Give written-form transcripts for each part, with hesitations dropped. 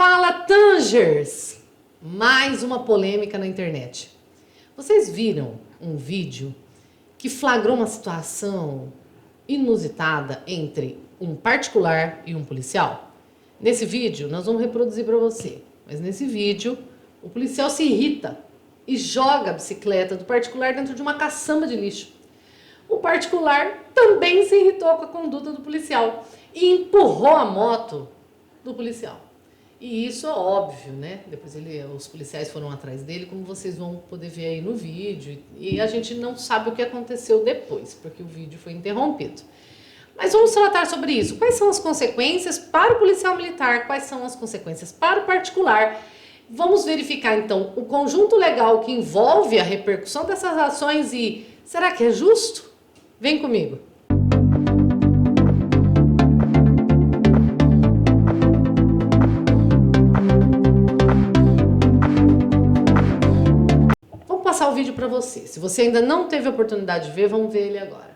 Fala Tangers! Mais uma polêmica na internet. Vocês viram um vídeo que flagrou uma situação inusitada entre um particular e um policial? Nesse vídeo, nós vamos reproduzir para você. Mas nesse vídeo, o policial se irrita e joga a bicicleta do particular dentro de uma caçamba de lixo. O particular também se irritou com a conduta do policial e empurrou a moto do policial. E isso é óbvio, né? Depois os policiais foram atrás dele, como vocês vão poder ver aí no vídeo. E a gente não sabe o que aconteceu depois, porque o vídeo foi interrompido. Mas vamos tratar sobre isso. Quais são as consequências para o policial militar? Quais são as consequências para o particular? Vamos verificar, então, o conjunto legal que envolve a repercussão dessas ações e será que é justo? Vem comigo. Vamos passar o vídeo para você. Se você ainda não teve a oportunidade de ver, vamos ver ele agora.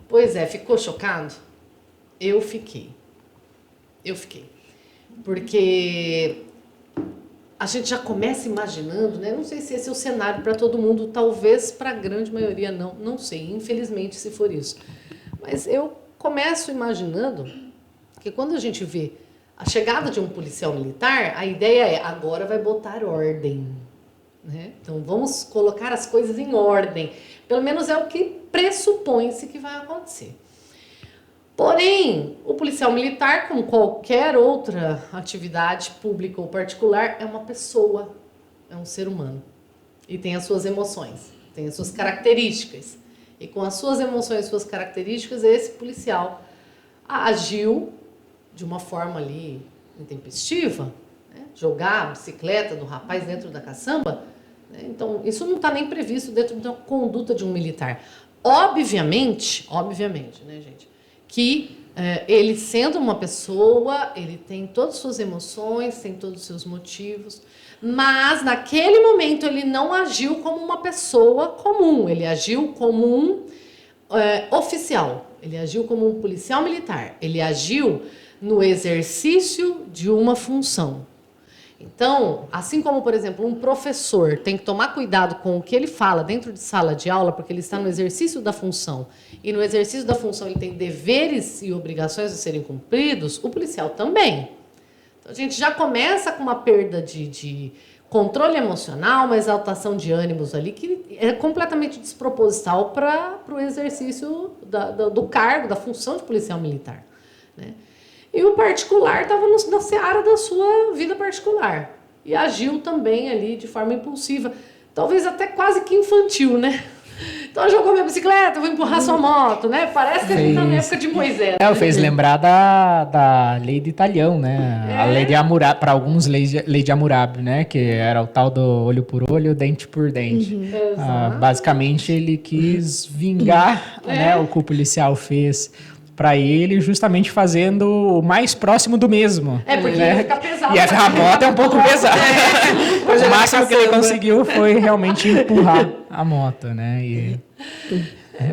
Pois é, ficou chocado? Eu fiquei. Porque a gente já começa imaginando, né? Não sei se esse é o cenário para todo mundo, talvez para a grande maioria não sei, infelizmente se for isso. Mas eu começo imaginando que quando a gente vê a chegada de um policial militar, a ideia é, agora vai botar ordem, né? Então vamos colocar as coisas em ordem. Pelo menos é o que pressupõe-se que vai acontecer. Porém, o policial militar, como qualquer outra atividade pública ou particular, é uma pessoa, é um ser humano. E tem as suas emoções, tem as suas características. E com as suas emoções e suas características, esse policial agiu de uma forma ali intempestiva, né? Jogar a bicicleta do rapaz dentro da caçamba. Então, isso não está nem previsto dentro da conduta de um militar. Obviamente, né, gente, que ele sendo uma pessoa, ele tem todas as suas emoções, tem todos os seus motivos, mas naquele momento ele não agiu como uma pessoa comum, ele agiu como um oficial, ele agiu como um policial militar, ele agiu no exercício de uma função. Então, assim como, por exemplo, um professor tem que tomar cuidado com o que ele fala dentro de sala de aula, porque ele está no exercício da função, e no exercício da função ele tem deveres e obrigações a serem cumpridos, o policial também. Então, a gente já começa com uma perda de controle emocional, uma exaltação de ânimos ali, que é completamente desproposital para o exercício do cargo, da função de policial militar, né? E o particular estava na seara da sua vida particular. E agiu também ali de forma impulsiva. Talvez até quase que infantil, né? Então jogou minha bicicleta, vou empurrar sua moto, né? Parece que a gente tá na época de Moisés. Fez lembrar da lei de Italião, né? A lei de Hammurabi, para alguns, lei de Hammurabi, né? Que era o tal do olho por olho, dente por dente. Basicamente, ele quis vingar, né, o que o policial fez para ele, justamente fazendo o mais próximo do mesmo. Porque né? ia ficar pesado. E a moto é um pouco pesada. O máximo que ele conseguiu foi realmente empurrar a moto, né?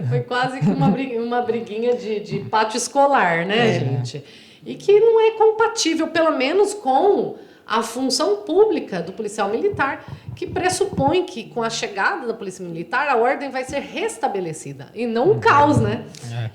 Foi quase que uma briguinha de pátio escolar, né, gente? E que não é compatível, pelo menos, com a função pública do policial militar, que pressupõe que, com a chegada da polícia militar, a ordem vai ser restabelecida, e não um caos, né?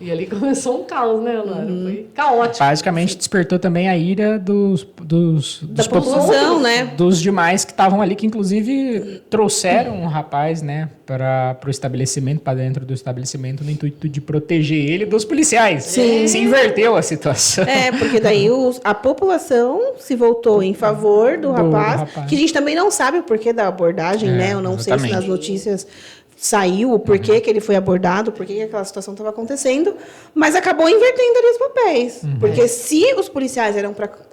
E ali começou um caos, né, Laura? Foi caótico. Basicamente, despertou também a ira da população, né? Dos demais que estavam ali, que inclusive trouxeram o rapaz, né, para o estabelecimento, para dentro do estabelecimento, no intuito de proteger ele dos policiais. Sim. Se inverteu a situação. Porque daí a população se voltou em favor do rapaz, que a gente também não sabe o porquê da abordagem, né? Eu não sei se nas notícias saiu, o porquê que ele foi abordado, por que aquela situação estava acontecendo, mas acabou invertendo ali os papéis. Porque se os policiais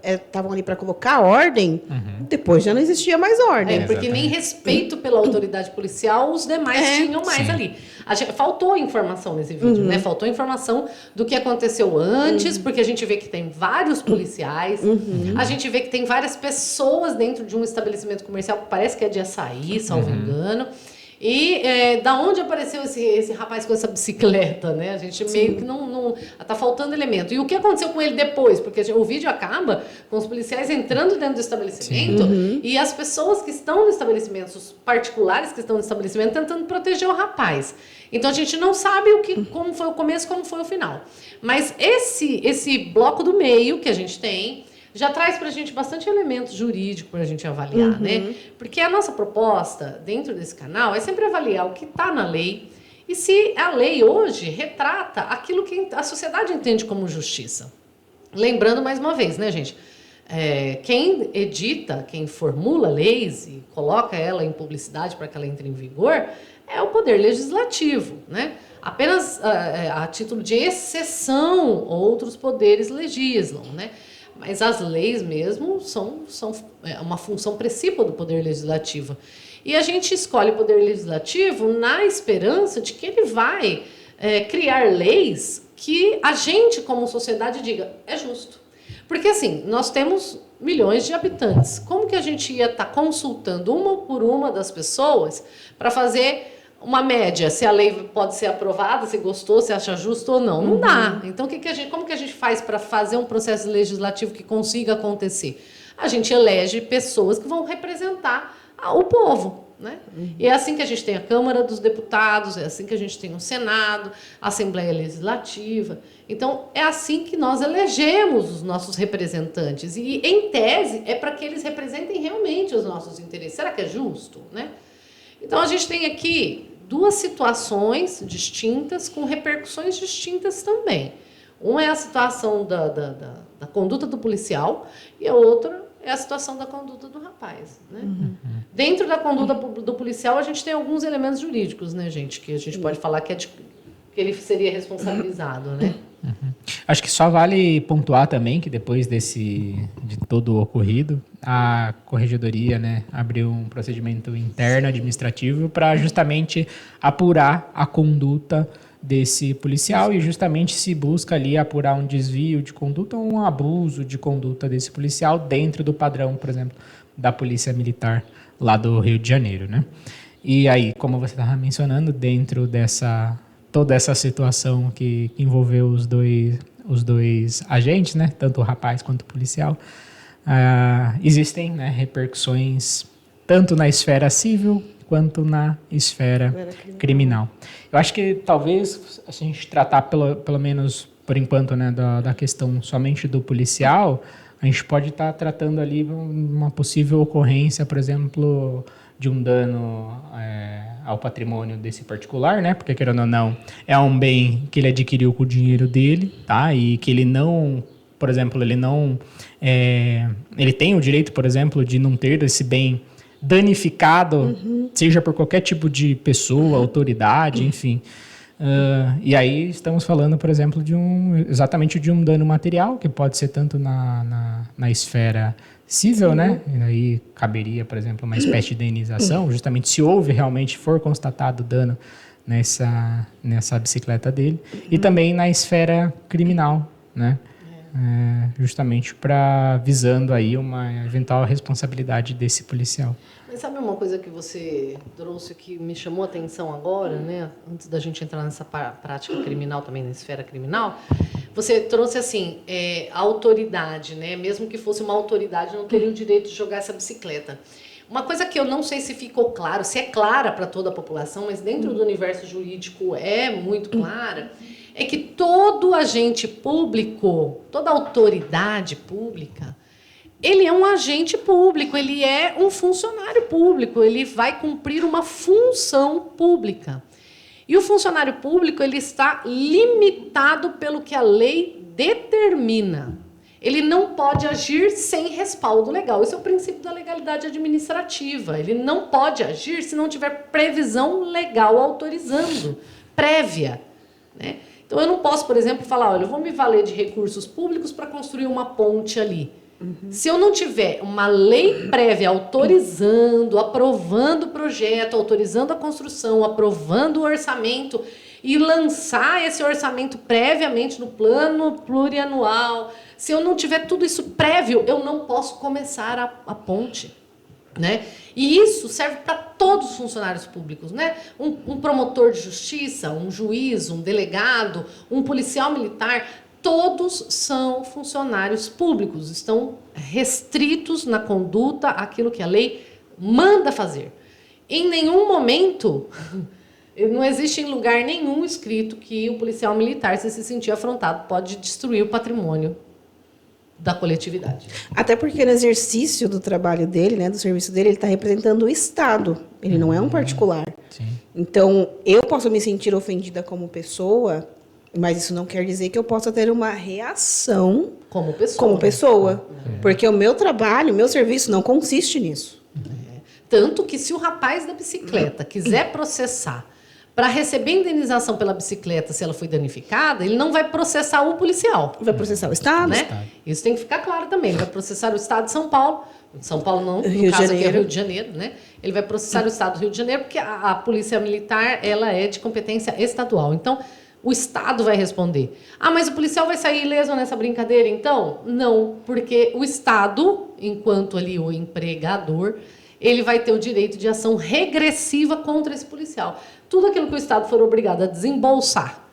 estavam ali para colocar ordem, depois já não existia mais ordem. Porque nem respeito pela autoridade policial os demais tinham mais ali. Faltou informação nesse vídeo, né? Faltou informação do que aconteceu antes, porque a gente vê que tem vários policiais, a gente vê que tem várias pessoas dentro de um estabelecimento comercial que parece que é de açaí, salvo engano. E da onde apareceu esse rapaz com essa bicicleta, né? A gente meio que não... Tá faltando elemento. E o que aconteceu com ele depois? Porque o vídeo acaba com os policiais entrando dentro do estabelecimento e as pessoas que estão no estabelecimento, os particulares que estão no estabelecimento, tentando proteger o rapaz. Então, a gente não sabe como foi o começo, como foi o final. Mas esse bloco do meio que a gente tem... já traz para a gente bastante elemento jurídico para a gente avaliar, né? Porque a nossa proposta dentro desse canal é sempre avaliar o que está na lei e se a lei hoje retrata aquilo que a sociedade entende como justiça. Lembrando mais uma vez, né, gente? Quem edita, quem formula leis e coloca ela em publicidade para que ela entre em vigor é o Poder Legislativo, né? Apenas a título de exceção, outros poderes legislam, né? Mas as leis mesmo são uma função principal do Poder Legislativo. E a gente escolhe o Poder Legislativo na esperança de que ele vai criar leis que a gente, como sociedade, diga, é justo. Porque, assim, nós temos milhões de habitantes. Como que a gente ia estar consultando uma por uma das pessoas para fazer uma média, se a lei pode ser aprovada, se gostou, se acha justo ou não? Não dá. Então, como que a gente faz para fazer um processo legislativo que consiga acontecer? A gente elege pessoas que vão representar o povo, né? E é assim que a gente tem a Câmara dos Deputados, é assim que a gente tem o Senado, a Assembleia Legislativa. Então, é assim que nós elegemos os nossos representantes. E, em tese, é para que eles representem realmente os nossos interesses. Será que é justo, né? Então, a gente tem aqui duas situações distintas, com repercussões distintas também. Uma é a situação da conduta do policial e a outra é a situação da conduta do rapaz, né? Dentro da conduta do policial, a gente tem alguns elementos jurídicos, né, gente? Que a gente pode falar que ele seria responsabilizado, né? Acho que só vale pontuar também que depois de todo o ocorrido, a Corregedoria, né, abriu um procedimento interno administrativo para justamente apurar a conduta desse policial e justamente se busca ali apurar um desvio de conduta ou um abuso de conduta desse policial dentro do padrão, por exemplo, da Polícia Militar lá do Rio de Janeiro, né? E aí, como você estava mencionando, dentro toda essa situação que envolveu os dois agentes, né, tanto o rapaz quanto o policial, existem, né, repercussões tanto na esfera civil quanto na esfera criminal. Eu acho que talvez, se a gente tratar pelo menos por enquanto, né, da questão somente do policial, a gente pode estar tratando ali uma possível ocorrência, por exemplo, de um dano ao patrimônio desse particular, né? Porque, querendo ou não, é um bem que ele adquiriu com o dinheiro dele, tá? E que ele não, por exemplo, ele tem o direito, por exemplo, de não ter esse bem danificado, seja por qualquer tipo de pessoa, autoridade, enfim. E aí estamos falando, por exemplo, exatamente de um dano material, que pode ser tanto na esfera civil, né? E aí caberia, por exemplo, uma espécie de indenização, justamente se realmente for constatado dano nessa bicicleta dele, e também na esfera criminal, né? Justamente visando aí uma eventual responsabilidade desse policial. Mas sabe uma coisa que você trouxe que me chamou a atenção agora, né? Antes da gente entrar nessa prática criminal, também na esfera criminal, você trouxe assim, a autoridade, né? Mesmo que fosse uma autoridade, não teria o direito de jogar essa bicicleta. Uma coisa que eu não sei se ficou claro, se é clara para toda a população, mas dentro do universo jurídico é muito clara, é que todo agente público, toda autoridade pública, ele é um agente público, ele é um funcionário público, ele vai cumprir uma função pública. E o funcionário público ele está limitado pelo que a lei determina. ele não pode agir sem respaldo legal. Esse é o princípio da legalidade administrativa. Ele não pode agir se não tiver previsão legal autorizando, prévia, né? Então, eu não posso, por exemplo, falar, olha, eu vou me valer de recursos públicos para construir uma ponte ali. Se eu não tiver uma lei prévia autorizando, aprovando o projeto, autorizando a construção, aprovando o orçamento e lançar esse orçamento previamente no plano plurianual, se eu não tiver tudo isso prévio, eu não posso começar a ponte, né? E isso serve para todos os funcionários públicos, né? Um promotor de justiça, um juiz, um delegado, um policial militar, todos são funcionários públicos, estão restritos na conduta àquilo que a lei manda fazer. Em nenhum momento, não existe em lugar nenhum escrito que o policial militar, se sentir afrontado, pode destruir o patrimônio da coletividade. Até porque no exercício do trabalho dele, né, do serviço dele, ele está representando o Estado. Ele não é um particular. Sim. Então, eu posso me sentir ofendida como pessoa, mas isso não quer dizer que eu possa ter uma reação Como pessoa. como pessoa. Porque o meu trabalho, o meu serviço não consiste nisso. Tanto que se o rapaz da bicicleta quiser processar para receber indenização pela bicicleta se ela foi danificada, ele não vai processar o policial. Vai processar o Estado? Né? Isso tem que ficar claro também. Ele vai processar o Estado de São Paulo. São Paulo não, no Rio de caso aqui é Janeiro. Rio de Janeiro, né? Ele vai processar o Estado do Rio de Janeiro porque a Polícia Militar, ela é de competência estadual. Então, o Estado vai responder. Ah, mas o policial vai sair ileso nessa brincadeira, então? Não, porque o Estado, enquanto ali o empregador, ele vai ter o direito de ação regressiva contra esse policial. Tudo aquilo que o Estado for obrigado a desembolsar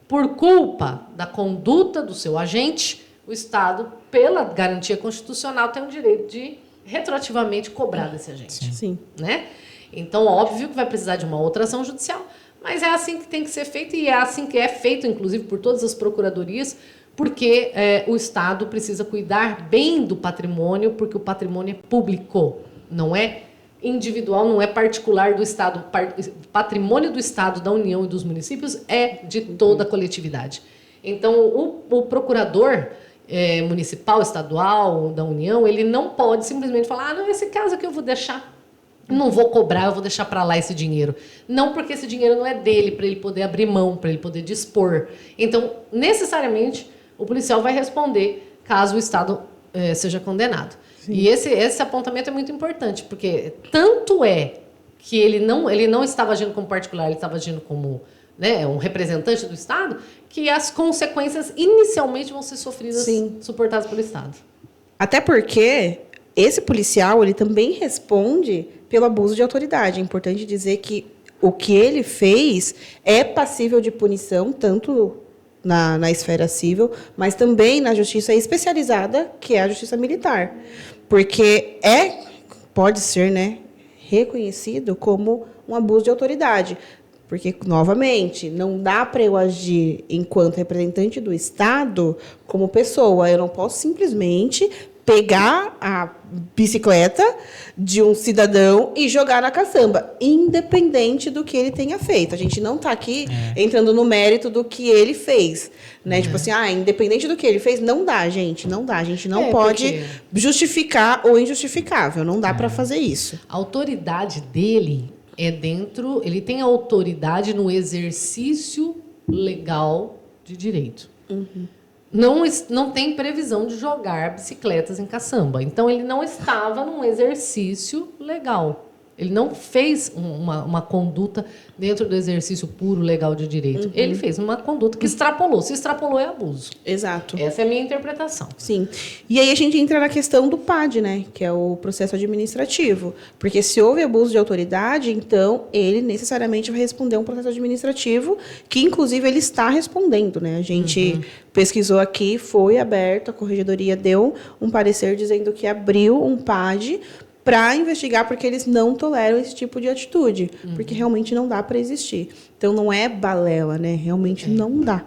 por culpa da conduta do seu agente, o Estado, pela garantia constitucional, tem o direito de retroativamente cobrar desse agente. Sim. Né? Então, óbvio que vai precisar de uma outra ação judicial, mas é assim que tem que ser feito e é assim que é feito, inclusive, por todas as procuradorias, porque o Estado precisa cuidar bem do patrimônio, porque o patrimônio é público, não é individual, não é particular do Estado. Patrimônio do Estado, da União e dos municípios é de toda a coletividade. Então, o procurador municipal, estadual, da União, ele não pode simplesmente falar, não, esse caso aqui eu vou deixar, não vou cobrar, eu vou deixar para lá esse dinheiro. Não, porque esse dinheiro não é dele, para ele poder abrir mão, para ele poder dispor. Então, necessariamente, o policial vai responder caso o Estado seja condenado. Sim. E esse apontamento é muito importante, porque tanto é que ele não estava agindo como particular, ele estava agindo como, né, um representante do Estado, que as consequências inicialmente vão ser sofridas, suportadas pelo Estado. Até porque esse policial, ele também responde pelo abuso de autoridade. É importante dizer que o que ele fez é passível de punição, tanto na esfera civil, mas também na justiça especializada, que é a justiça militar. Porque pode ser, né, reconhecido como um abuso de autoridade. Porque, novamente, não dá para eu agir enquanto representante do Estado como pessoa. Eu não posso simplesmente pegar a bicicleta de um cidadão e jogar na caçamba, independente do que ele tenha feito. A gente não está aqui entrando no mérito do que ele fez. Né? Tipo assim, independente do que ele fez, não dá, gente. Não dá. A gente não pode justificar o injustificável. Não dá para fazer isso. A autoridade dele ele tem autoridade no exercício legal de direito. Uhum. Não tem previsão de jogar bicicletas em caçamba. Então, ele não estava num exercício legal. Ele não fez uma conduta dentro do exercício puro legal de direito. Ele fez uma conduta que extrapolou. Se extrapolou, é abuso. Exato. Essa é a minha interpretação. Sim. E aí a gente entra na questão do PAD, né? Que é o processo administrativo. Porque se houve abuso de autoridade, então ele necessariamente vai responder um processo administrativo, que inclusive ele está respondendo, né? A gente pesquisou aqui, foi aberto, a corregedoria deu um parecer dizendo que abriu um PAD para investigar, porque eles não toleram esse tipo de atitude, porque realmente não dá para existir. Então, não é balela, né? Realmente não dá.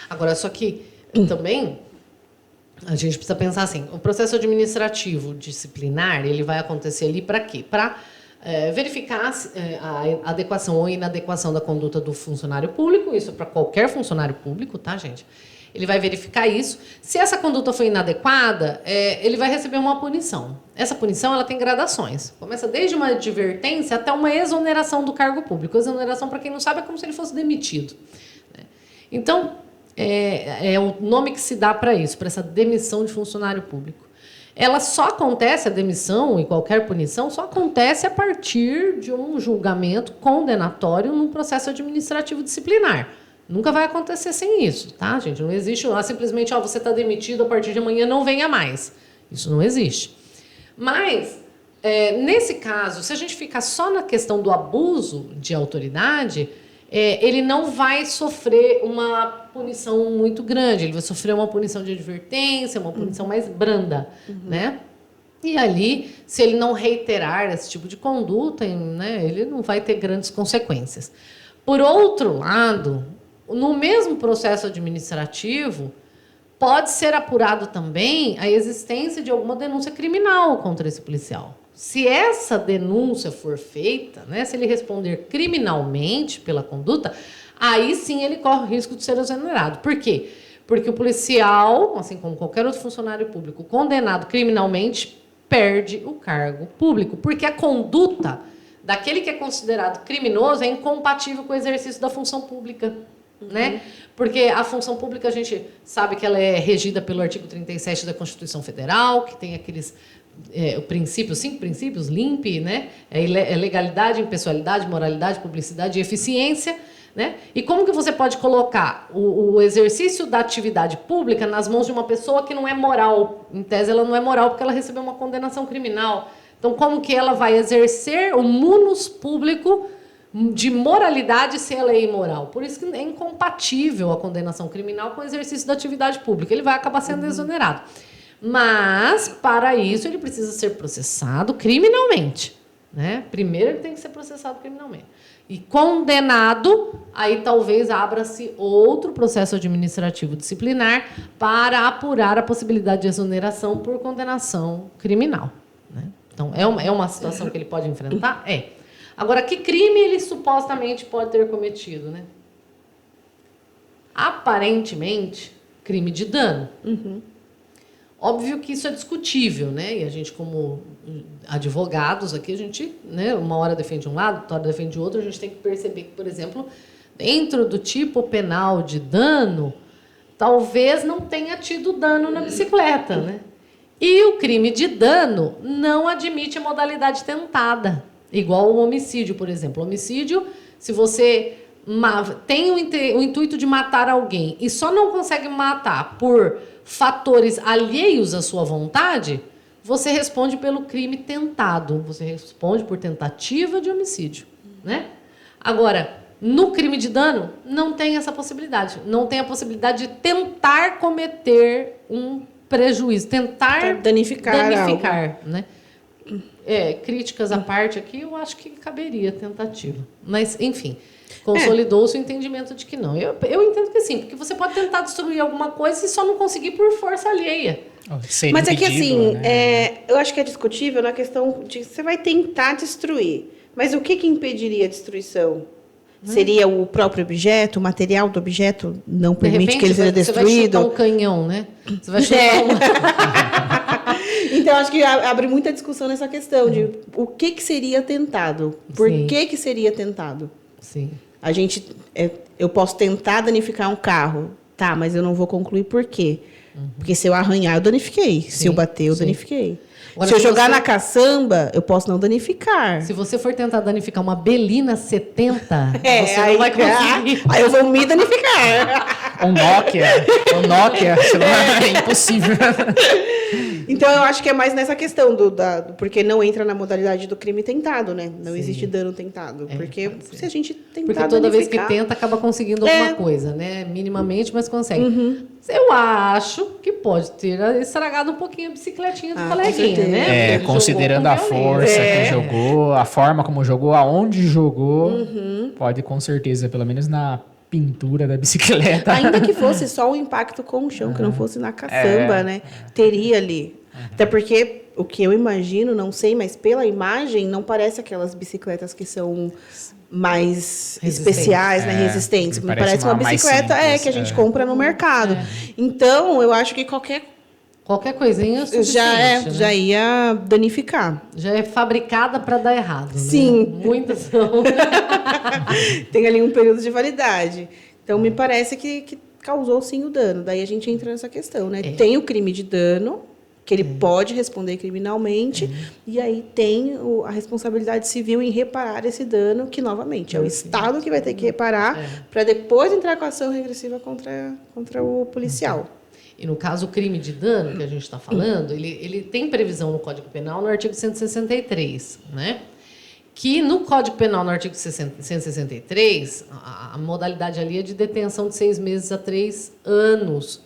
Agora, só que também a gente precisa pensar assim, o processo administrativo disciplinar, ele vai acontecer ali para quê? Para verificar a adequação ou inadequação da conduta do funcionário público, isso é para qualquer funcionário público, tá, gente? Ele vai verificar isso. Se essa conduta foi inadequada, ele vai receber uma punição. Essa punição ela tem gradações. Começa desde uma advertência até uma exoneração do cargo público. Exoneração, para quem não sabe, é como se ele fosse demitido. Então, é o nome que se dá para isso, para essa demissão de funcionário público. Ela só acontece, a demissão e qualquer punição, só acontece a partir de um julgamento condenatório num processo administrativo disciplinar. Nunca vai acontecer sem isso, tá, gente? Não existe simplesmente, você está demitido, a partir de amanhã não venha mais. Isso não existe. Mas, nesse caso, se a gente ficar só na questão do abuso de autoridade, ele não vai sofrer uma punição muito grande, ele vai sofrer uma punição de advertência, uma punição mais branda, né? E ali, se ele não reiterar esse tipo de conduta, né, ele não vai ter grandes consequências. Por outro lado, no mesmo processo administrativo, pode ser apurado também a existência de alguma denúncia criminal contra esse policial. Se essa denúncia for feita, né, se ele responder criminalmente pela conduta, aí sim ele corre o risco de ser exonerado. Por quê? Porque o policial, assim como qualquer outro funcionário público condenado criminalmente, perde o cargo público, porque a conduta daquele que é considerado criminoso é incompatível com o exercício da função pública. Né? Porque a função pública, a gente sabe que ela é regida pelo artigo 37 da Constituição Federal, que tem aqueles princípios, 5 princípios, LIMP, né? Legalidade, impessoalidade, moralidade, publicidade e eficiência. Né? E como que você pode colocar o exercício da atividade pública nas mãos de uma pessoa que não é moral? Em tese, ela não é moral porque ela recebeu uma condenação criminal. Então, como que ela vai exercer o munus público de moralidade se ela é imoral? Por isso que é incompatível a condenação criminal com o exercício da atividade pública. Ele vai acabar sendo exonerado. Mas, para isso, ele precisa ser processado criminalmente. Né? Primeiro, ele tem que ser processado criminalmente. E condenado, aí talvez abra-se outro processo administrativo disciplinar para apurar a possibilidade de exoneração por condenação criminal. Né? Então, é uma situação que ele pode enfrentar? Agora, que crime ele supostamente pode ter cometido? Né? Aparentemente, crime de dano. Óbvio que isso é discutível, né? E a gente, como advogados aqui, a gente, né, uma hora defende um lado, outra hora defende o outro, a gente tem que perceber que, por exemplo, dentro do tipo penal de dano, talvez não tenha tido dano na bicicleta, né? E o crime de dano não admite a modalidade tentada, igual o homicídio, por exemplo. O homicídio, se você tem o intuito de matar alguém e só não consegue matar por fatores alheios à sua vontade, você responde pelo crime tentado. Você responde por tentativa de homicídio. Né? Agora, no crime de dano, não tem essa possibilidade. Não tem a possibilidade de tentar cometer um prejuízo, tentar danificar. Né? Críticas à parte aqui, eu acho que caberia tentativa. Mas, enfim, consolidou-se o entendimento de que não. Eu entendo que sim, porque você pode tentar destruir alguma coisa e só não conseguir por força alheia. Mas é que assim, né? Eu acho que é discutível na questão de você vai tentar destruir. Mas o que impediria a destruição? Seria o próprio objeto, o material do objeto não permite que ele seja destruído? Você vai chutar um canhão, né? Você vai chutar Então, acho que abre muita discussão nessa questão de o que seria tentado. Por que seria tentado? Sim. Eu posso tentar danificar um carro, tá, mas eu não vou concluir por quê. Porque se eu arranhar, eu danifiquei. Se eu bater, eu danifiquei. Agora, se eu jogar na caçamba, eu posso não danificar. Se você for tentar danificar uma Belina 70, você não vai conseguir. Aí eu vou me danificar. Um Nokia, é impossível. Então, eu acho que é mais nessa questão porque não entra na modalidade do crime tentado, né? Não existe dano tentado. Porque se a gente tentar porque toda vez que tenta, acaba conseguindo alguma coisa, né? Minimamente, mas consegue. Eu acho que pode ter estragado um pouquinho a bicicletinha do coleguinha, né? Considerando a força que jogou, a forma como jogou, aonde jogou, pode com certeza, pelo menos na pintura da bicicleta. Ainda que fosse só o impacto com o chão, que não fosse na caçamba, né? Teria ali. Até porque o que eu imagino, não sei, mas pela imagem, não parece aquelas bicicletas que são mais Resistente. especiais, né, resistentes. me Me parece parece uma uma mais bicicleta simples, que a gente compra no mercado. Então, eu acho que Qualquer coisinha é suficiente, já ia danificar. Já é fabricada para dar errado. Sim. Né? Muitas são. Tem ali um período de validade. Então, me parece que causou sim o dano. Daí a gente entra nessa questão, né? Tem o crime de dano, que ele pode responder criminalmente, e aí tem a responsabilidade civil em reparar esse dano, que, novamente, é o Estado que vai ter que reparar para depois entrar com a ação regressiva contra o policial. E no caso, o crime de dano que a gente está falando, ele tem previsão no Código Penal no artigo 163, né? Que no Código Penal, no artigo 163, a modalidade ali é de detenção de 6 meses a 3 anos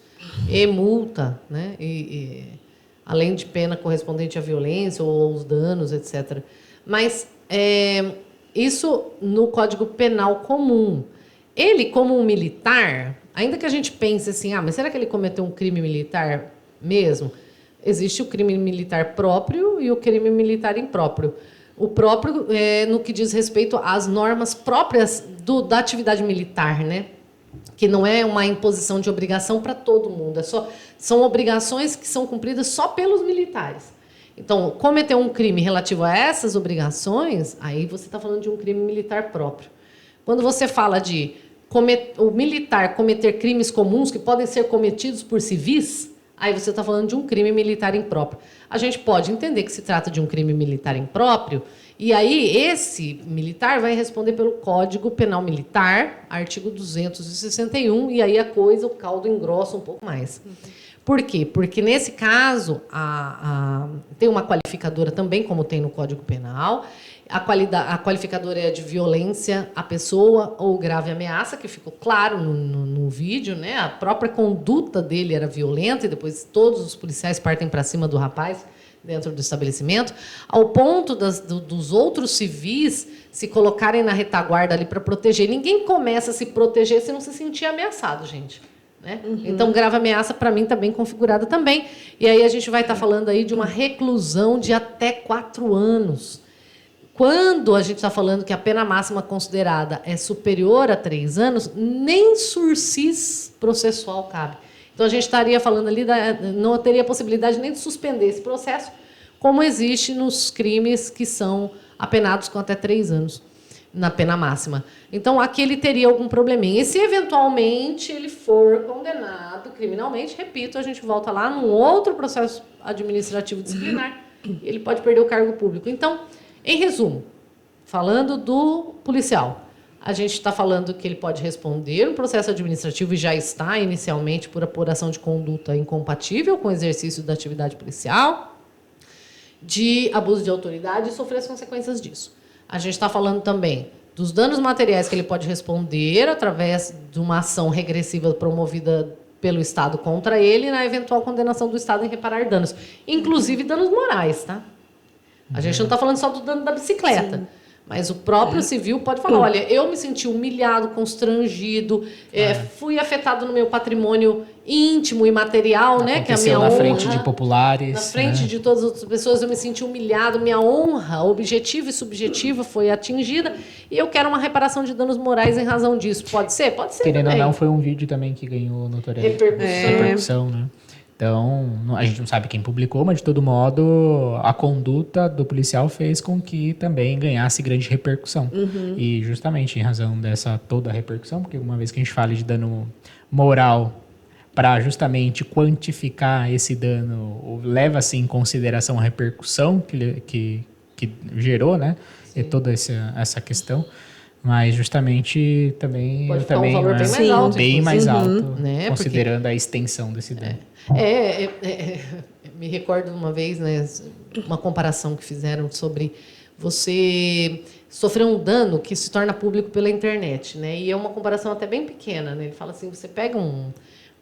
e multa, né? Além de pena correspondente à violência ou aos danos, etc. Mas isso no Código Penal comum. Ele, como um militar, ainda que a gente pense assim, mas será que ele cometeu um crime militar mesmo? Existe o crime militar próprio e o crime militar impróprio. O próprio no que diz respeito às normas próprias da atividade militar, né? Que não é uma imposição de obrigação para todo mundo. São obrigações que são cumpridas só pelos militares. Então, cometer um crime relativo a essas obrigações, aí você está falando de um crime militar próprio. Quando você fala de o militar cometer crimes comuns que podem ser cometidos por civis, aí você está falando de um crime militar impróprio. A gente pode entender que se trata de um crime militar impróprio, e aí esse militar vai responder pelo Código Penal Militar, artigo 261, e aí o caldo engrossa um pouco mais. Por quê? Porque, nesse caso, tem uma qualificadora também, como tem no Código Penal. A qualificadora é de violência à pessoa ou grave ameaça, que ficou claro no vídeo, né? A própria conduta dele era violenta e depois todos os policiais partem para cima do rapaz dentro do estabelecimento, ao ponto dos outros civis se colocarem na retaguarda ali para proteger. Ninguém começa a se proteger se não se sentir ameaçado, gente. Né? Então, grave ameaça, para mim, está bem configurada também. E aí a gente vai estar falando aí de uma reclusão de até 4 anos. Quando a gente está falando que a pena máxima considerada é superior a 3 anos, nem sursis processual cabe. Então, a gente estaria falando ali, não teria possibilidade nem de suspender esse processo, como existe nos crimes que são apenados com até 3 anos na pena máxima. Então, aqui ele teria algum probleminha. E se, eventualmente, ele for condenado criminalmente, repito, a gente volta lá num outro processo administrativo disciplinar, e ele pode perder o cargo público. Então, em resumo, falando do policial, a gente está falando que ele pode responder um processo administrativo e já está inicialmente por apuração de conduta incompatível com o exercício da atividade policial, de abuso de autoridade e sofrer as consequências disso. A gente está falando também dos danos materiais que ele pode responder através de uma ação regressiva promovida pelo Estado contra ele na eventual condenação do Estado em reparar danos, inclusive danos morais, tá? A gente não está falando só do dano da bicicleta. Sim. Mas o próprio civil pode falar, olha, eu me senti humilhado, constrangido, fui afetado no meu patrimônio íntimo e material, né, que é a minha honra. Na frente de populares. Na frente de todas as outras pessoas, eu me senti humilhado, minha honra objetiva e subjetiva foi atingida e eu quero uma reparação de danos morais em razão disso. Pode ser? Pode ser. Querendo também. ou não, foi um vídeo também que ganhou notoriedade. Repercussão, né? Então, a gente não sabe quem publicou, mas, de todo modo, a conduta do policial fez com que também ganhasse grande repercussão. E, justamente, em razão dessa toda a repercussão, porque uma vez que a gente fala de dano moral, para justamente quantificar esse dano, leva-se em consideração a repercussão que gerou, né? E toda essa questão. Mas justamente também pode ficar um valor bem mais alto, bem mais alto, né? Considerando a extensão desse dano. Me recordo uma vez, né, uma comparação que fizeram sobre você sofrer um dano que se torna público pela internet, né? E é uma comparação até bem pequena, né? Ele fala assim, você pega um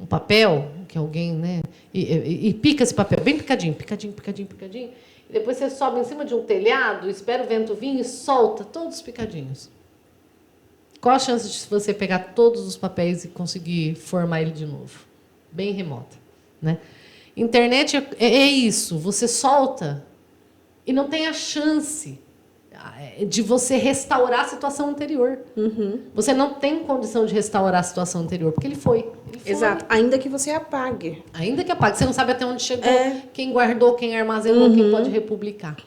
papel que alguém, né, e pica esse papel bem picadinho, e depois você sobe em cima de um telhado, espera o vento vir e solta todos os picadinhos. Qual a chance de você pegar todos os papéis e conseguir formar ele de novo? Bem remota, né? Internet é isso, você solta e não tem a chance. de você restaurar a situação anterior. Você não tem condição de restaurar a situação anterior, porque ele foi. Exato. Ainda que você apague. Ainda que apague. Você não sabe até onde chegou, quem guardou, quem armazenou, quem pode republicar.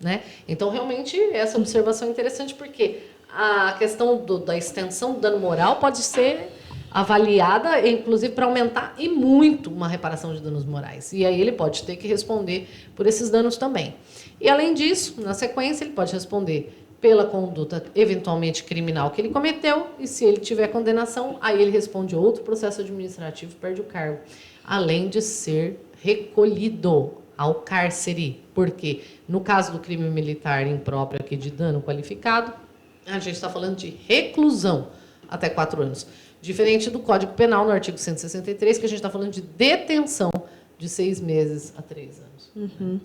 Né? Então, realmente, essa observação é interessante, porque a questão da extensão do dano moral pode ser avaliada, inclusive, para aumentar e muito uma reparação de danos morais. E aí ele pode ter que responder por esses danos também. E, além disso, na sequência, ele pode responder pela conduta eventualmente criminal que ele cometeu, e se ele tiver condenação, aí ele responde outro processo administrativo e perde o cargo, além de ser recolhido ao cárcere. Porque, no caso do crime militar impróprio aqui de dano qualificado, a gente está falando de reclusão até 4 anos. Diferente do Código Penal, no artigo 163, que a gente está falando de detenção de 6 meses a 3 anos.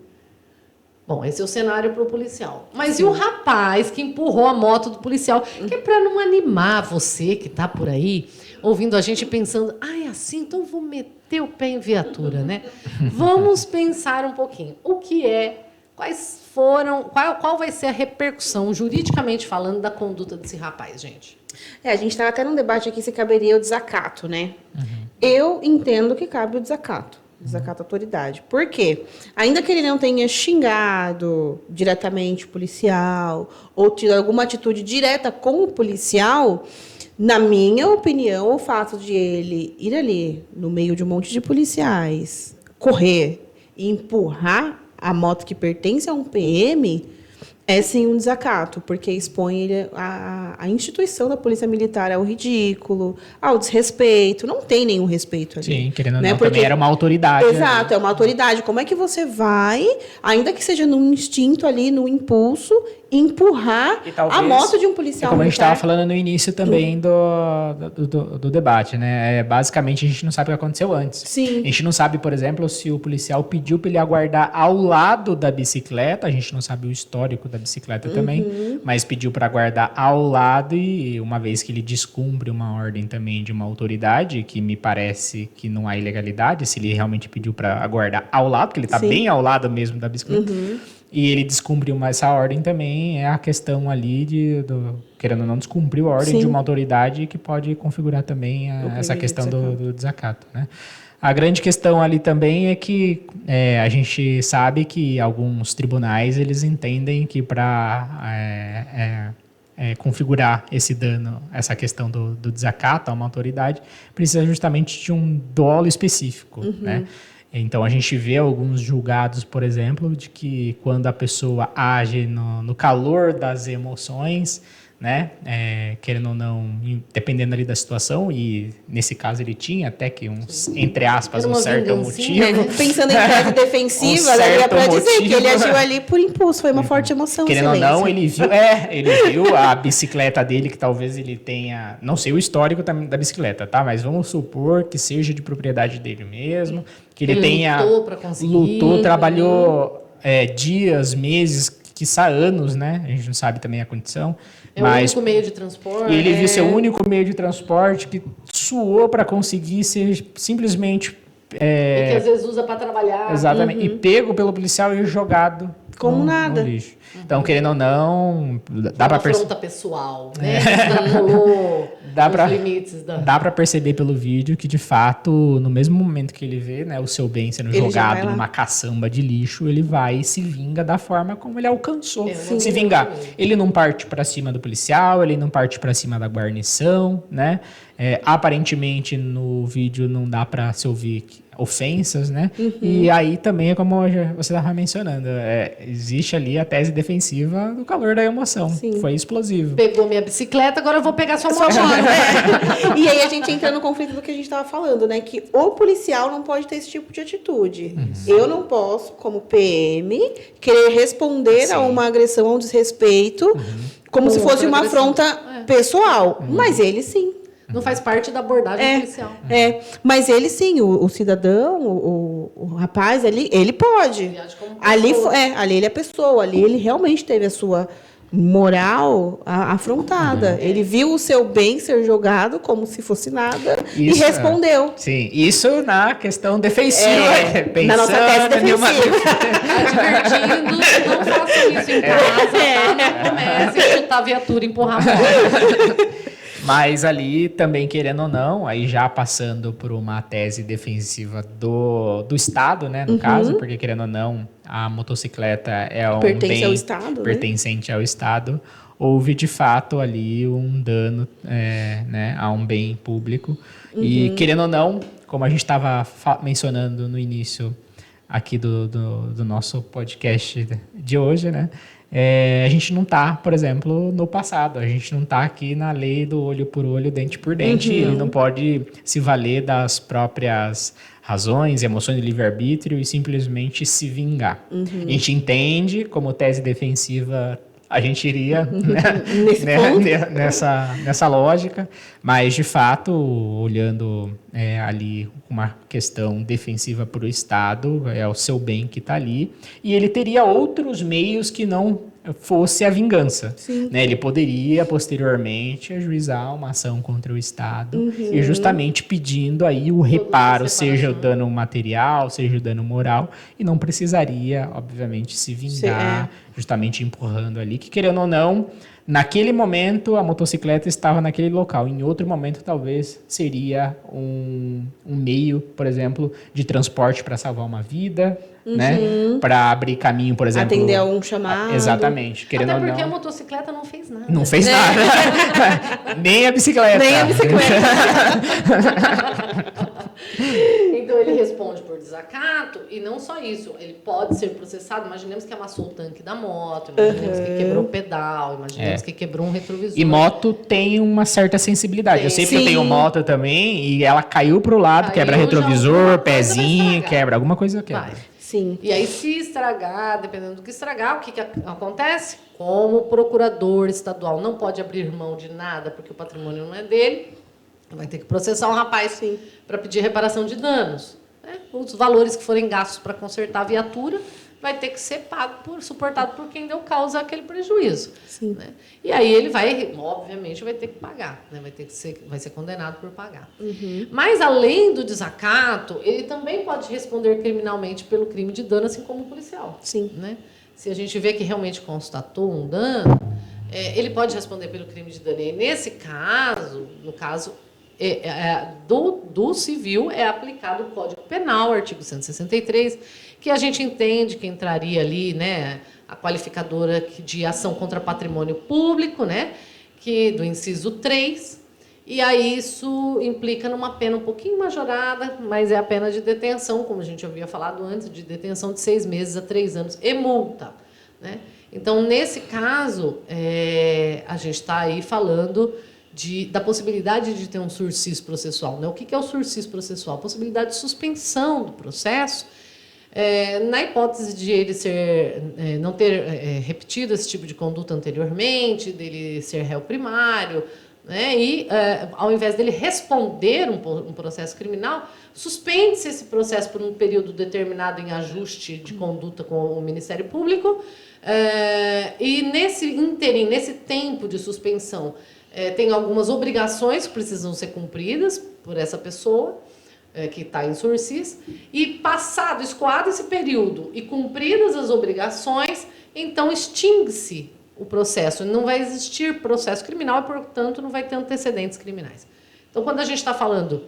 Bom, esse é o cenário para o policial. Mas e o rapaz que empurrou a moto do policial? Que é para não animar você que está por aí, ouvindo a gente pensando, é assim, então vou meter o pé em viatura, né? Vamos pensar um pouquinho. O que é, quais foram, qual vai ser a repercussão, juridicamente falando, da conduta desse rapaz, gente? A gente estava até num debate aqui se caberia o desacato, né? Eu entendo que cabe o desacato à autoridade. Por quê? Ainda que ele não tenha xingado diretamente o policial ou tido alguma atitude direta com o policial, na minha opinião, o fato de ele ir ali no meio de um monte de policiais, correr e empurrar a moto que pertence a um PM é sim um desacato, porque expõe ele a instituição da Polícia Militar ao ridículo, ao desrespeito. Não tem nenhum respeito ali. Sim, querendo ou não, porque também era uma autoridade. Exato, é uma autoridade. Como é que você vai, ainda que seja num instinto ali, no impulso, empurrar a moto de um policial militar? Como a gente estava falando no início também do debate, né? Basicamente, a gente não sabe o que aconteceu antes. Sim. A gente não sabe, por exemplo, se o policial pediu para ele aguardar ao lado da bicicleta. A gente não sabe o histórico da bicicleta também, mas pediu para aguardar ao lado, e uma vez que ele descumpre uma ordem também de uma autoridade, que me parece que não há ilegalidade, se ele realmente pediu para aguardar ao lado, porque ele está bem ao lado mesmo da bicicleta, e ele descumpriu essa ordem também, é a questão ali querendo ou não, descumpriu a ordem de uma autoridade, que pode configurar também essa questão do desacato, né? A grande questão ali também é que a gente sabe que alguns tribunais eles entendem que para configurar esse dano, essa questão do desacato a uma autoridade, precisa justamente de um dolo específico, né? Então, a gente vê alguns julgados, por exemplo, de que quando a pessoa age no calor das emoções, né, querendo ou não, dependendo ali da situação, e nesse caso ele tinha até que entre aspas, um certo motivo. Pensando em tese defensiva, daria para dizer que ele agiu ali por impulso, foi uma forte emoção. Querendo ou não, ele viu a bicicleta dele, que talvez ele tenha, não sei o histórico da bicicleta, tá? Mas vamos supor que seja de propriedade dele mesmo, que ele tenha lutou para conseguir, lutou, trabalhou dias, meses, quiçá anos, né? A gente não sabe também a condição. O único meio de transporte. E ele viu ser o único meio de transporte que suou para conseguir ser simplesmente... e que às vezes usa para trabalhar. Exatamente. E pego pelo policial e jogado como nada. No lixo. Então, querendo ou não, dá para perceber. Pessoal, né? Dá para perceber pelo vídeo que, de fato, no mesmo momento que ele vê, né, o seu bem sendo jogado numa caçamba de lixo, ele vai e se vinga da forma como ele alcançou se vingar. Ele não parte para cima do policial, ele não parte para cima da guarnição, né? Aparentemente, no vídeo não dá para se ouvir ofensas, né? E aí também é como você estava mencionando, existe ali a tese defensiva do calor da emoção. Sim. Foi explosivo. Pegou minha bicicleta, agora eu vou pegar sua moto. E aí a gente entra no conflito do que a gente estava falando, né? Que o policial não pode ter esse tipo de atitude. Eu não posso, como PM, querer responder a uma agressão, a um desrespeito, como se fosse uma afronta pessoal. Mas ele sim. Não faz parte da abordagem policial. Mas ele sim, o cidadão, o rapaz ali, ele pode. Ali ele é pessoa, ali ele realmente teve a sua moral afrontada. Ele viu o seu bem ser jogado como se fosse nada e respondeu. Sim, isso na questão defensiva. Pensando na nossa tese defensiva. Advertindo, não façam isso em casa, tá? Não comece a chutar a viatura e empurrar a moto. Mas ali também, querendo ou não, aí já passando por uma tese defensiva do Estado, né, no caso, porque querendo ou não, a motocicleta é um pertence bem ao Estado, pertencente ao Estado, houve de fato ali um dano né, a um bem público. E querendo ou não, como a gente estava mencionando no início aqui do nosso podcast de hoje, né? A gente não está, por exemplo, no passado. A gente não está aqui na lei do olho por olho, dente por dente. Ele não pode se valer das próprias razões, emoções do livre-arbítrio e simplesmente se vingar. A gente entende como tese defensiva a gente iria nessa lógica, mas de fato, olhando ali uma questão defensiva para o Estado, é o seu bem que está ali, e ele teria outros meios que não fosse a vingança. Né? Ele poderia, posteriormente, ajuizar uma ação contra o Estado, e justamente pedindo aí o reparo, seja o dano material, seja o dano moral, e não precisaria, obviamente, se vingar, justamente empurrando ali, que querendo ou não, naquele momento a motocicleta estava naquele local, em outro momento talvez seria um meio, por exemplo, de transporte para salvar uma vida, né? Para abrir caminho, por exemplo. Atender a um chamado. Exatamente. Querendo Até porque ou não, a motocicleta não fez nada. não fez nada. Nem a bicicleta. Nem a bicicleta. Então ele responde por desacato, e não só isso, ele pode ser processado. Imaginemos que amassou o tanque da moto, imaginemos que quebrou o pedal, imaginemos que quebrou um retrovisor. E moto tem uma certa sensibilidade. Eu sei que eu tenho moto também, e ela caiu pro lado, quebra retrovisor, pezinho, quebra, alguma coisa quebra. Vai. Sim. E aí, se estragar, dependendo do que estragar, o que acontece? Como o procurador estadual não pode abrir mão de nada porque o patrimônio não é dele, vai ter que processar um rapaz para pedir reparação de danos. Né? Os valores que forem gastos para consertar a viatura vai ter que ser suportado por quem deu causa àquele prejuízo. Né? E aí ele vai, obviamente, vai ter que pagar, né? Vai ser condenado por pagar. Mas, além do desacato, ele também pode responder criminalmente pelo crime de dano, assim como o policial. Né? Se a gente vê que realmente constatou um dano, ele pode responder pelo crime de dano. E nesse caso, no caso do civil, é aplicado o Código Penal, artigo 163, que a gente entende que entraria ali, né, a qualificadora de ação contra patrimônio público, né, do inciso 3, e aí isso implica numa pena um pouquinho majorada, mas é a pena de detenção, como a gente havia falado antes, de detenção de 6 meses a 3 anos e multa. Né? Então, nesse caso, a gente está aí falando da possibilidade de ter um sursis processual. Né? O que é o sursis processual? A possibilidade de suspensão do processo, na hipótese de ele não ter repetido esse tipo de conduta anteriormente, dele ser réu primário, né? E, ao invés dele responder um processo criminal, suspende-se esse processo por um período determinado em ajuste de conduta com o Ministério Público, e nesse ínterim, nesse tempo de suspensão, tem algumas obrigações que precisam ser cumpridas por essa pessoa, que está em sursis, e escoado esse período e cumpridas as obrigações, então extingue-se o processo. Não vai existir processo criminal e, portanto, não vai ter antecedentes criminais. Então, quando a gente está falando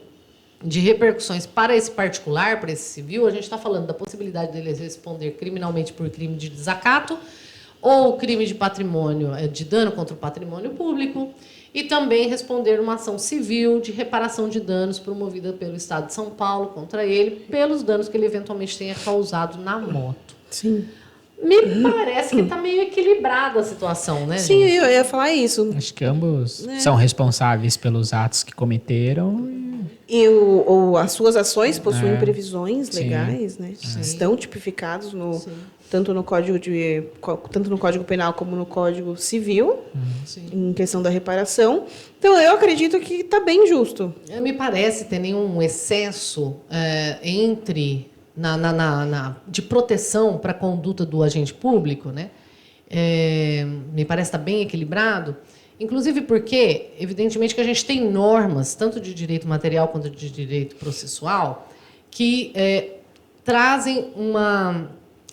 de repercussões para esse particular, para esse civil, a gente está falando da possibilidade dele responder criminalmente por crime de desacato ou crime de patrimônio, de dano contra o patrimônio público, e também responder uma ação civil de reparação de danos promovida pelo Estado de São Paulo contra ele, pelos danos que ele eventualmente tenha causado na moto. Sim. Me parece que está meio equilibrada a situação, né? Sim, gente? eu ia falar isso. Acho que ambos são responsáveis pelos atos que cometeram. E as suas ações possuem previsões legais, né? Estão tipificados tanto no Código Penal como no Código Civil, em questão da reparação. Então, eu acredito que está bem justo. Me parece ter nenhum excesso de proteção para a conduta do agente público, né? me parece estar bem equilibrado, inclusive porque, evidentemente, que a gente tem normas, tanto de direito material quanto de direito processual, que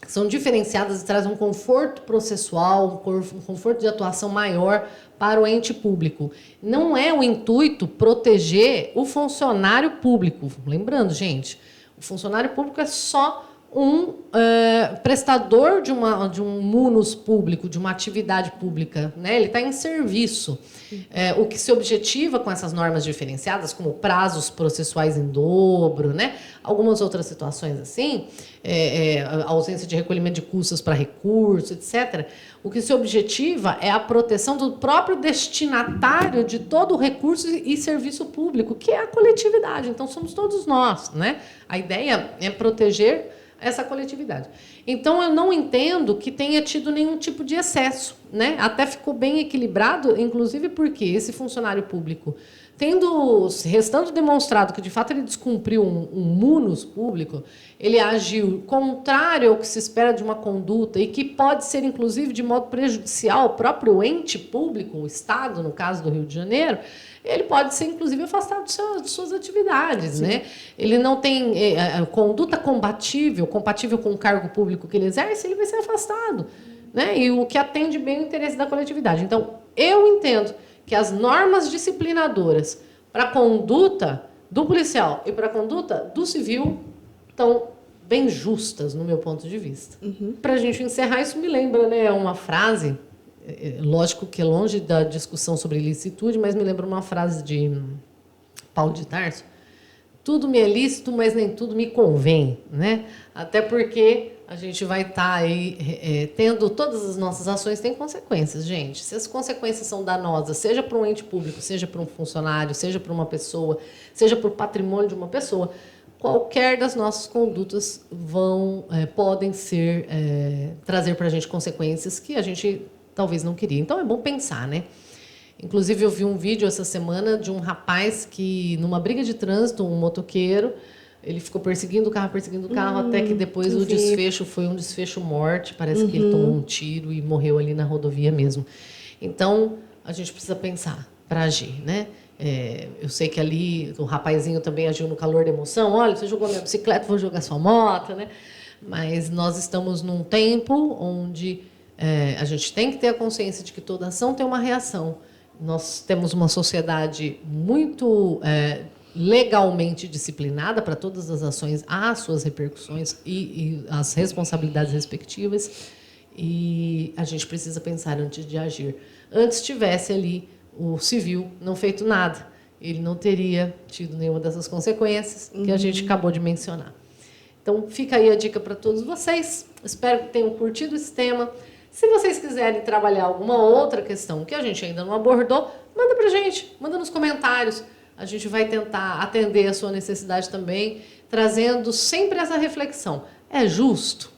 são diferenciadas e trazem um conforto processual, um conforto de atuação maior para o ente público. Não é o intuito proteger o funcionário público. Lembrando, gente, o funcionário público é só um prestador de um munus público, de uma atividade pública, né? Ele está em serviço. O que se objetiva com essas normas diferenciadas, como prazos processuais em dobro, né? Algumas outras situações assim, a ausência de recolhimento de custas para recurso, etc. O que se objetiva é a proteção do próprio destinatário de todo o recurso e serviço público, que é a coletividade. Então, somos todos nós, né? A ideia é proteger essa coletividade. Então, eu não entendo que tenha tido nenhum tipo de excesso, né? Até ficou bem equilibrado, inclusive porque esse funcionário público, restando demonstrado que, de fato, ele descumpriu um munus público, ele agiu contrário ao que se espera de uma conduta e que pode ser, inclusive, de modo prejudicial ao próprio ente público, o Estado, no caso do Rio de Janeiro, ele pode ser, inclusive, afastado de suas atividades. Né? Ele não tem conduta compatível com o cargo público que ele exerce, ele vai ser afastado. Né? E o que atende bem o interesse da coletividade. Então, eu entendo que as normas disciplinadoras para a conduta do policial e para a conduta do civil estão bem justas, no meu ponto de vista. Para a gente encerrar, isso me lembra, né, uma frase, lógico que é longe da discussão sobre ilicitude, mas me lembra uma frase de Paulo de Tarso: tudo me é lícito, mas nem tudo me convém. Né? Até porque a gente vai estar aí tendo todas as nossas ações têm consequências, gente. Se as consequências são danosas, seja para um ente público, seja para um funcionário, seja para uma pessoa, seja para o patrimônio de uma pessoa, qualquer das nossas condutas podem trazer para a gente consequências que a gente talvez não queria. Então, é bom pensar, né? Inclusive, eu vi um vídeo essa semana de um rapaz que, numa briga de trânsito, um motoqueiro, ele ficou perseguindo o carro, até que depois o desfecho foi um desfecho morte. Parece que ele tomou um tiro e morreu ali na rodovia mesmo. Então, a gente precisa pensar para agir, né? Eu sei que ali o rapazinho também agiu no calor da emoção. Olha, você jogou minha bicicleta, vou jogar sua moto, né? Mas nós estamos num tempo onde a gente tem que ter a consciência de que toda ação tem uma reação. Nós temos uma sociedade muito legalmente disciplinada, para todas as ações há suas repercussões e as responsabilidades respectivas, e a gente precisa pensar antes de agir. Antes tivesse ali o civil não feito nada, ele não teria tido nenhuma dessas consequências que a gente acabou de mencionar. Então, fica aí a dica para todos vocês. Espero que tenham curtido esse tema. Se vocês quiserem trabalhar alguma outra questão que a gente ainda não abordou, manda para a gente, manda nos comentários. A gente vai tentar atender a sua necessidade também, trazendo sempre essa reflexão. É justo?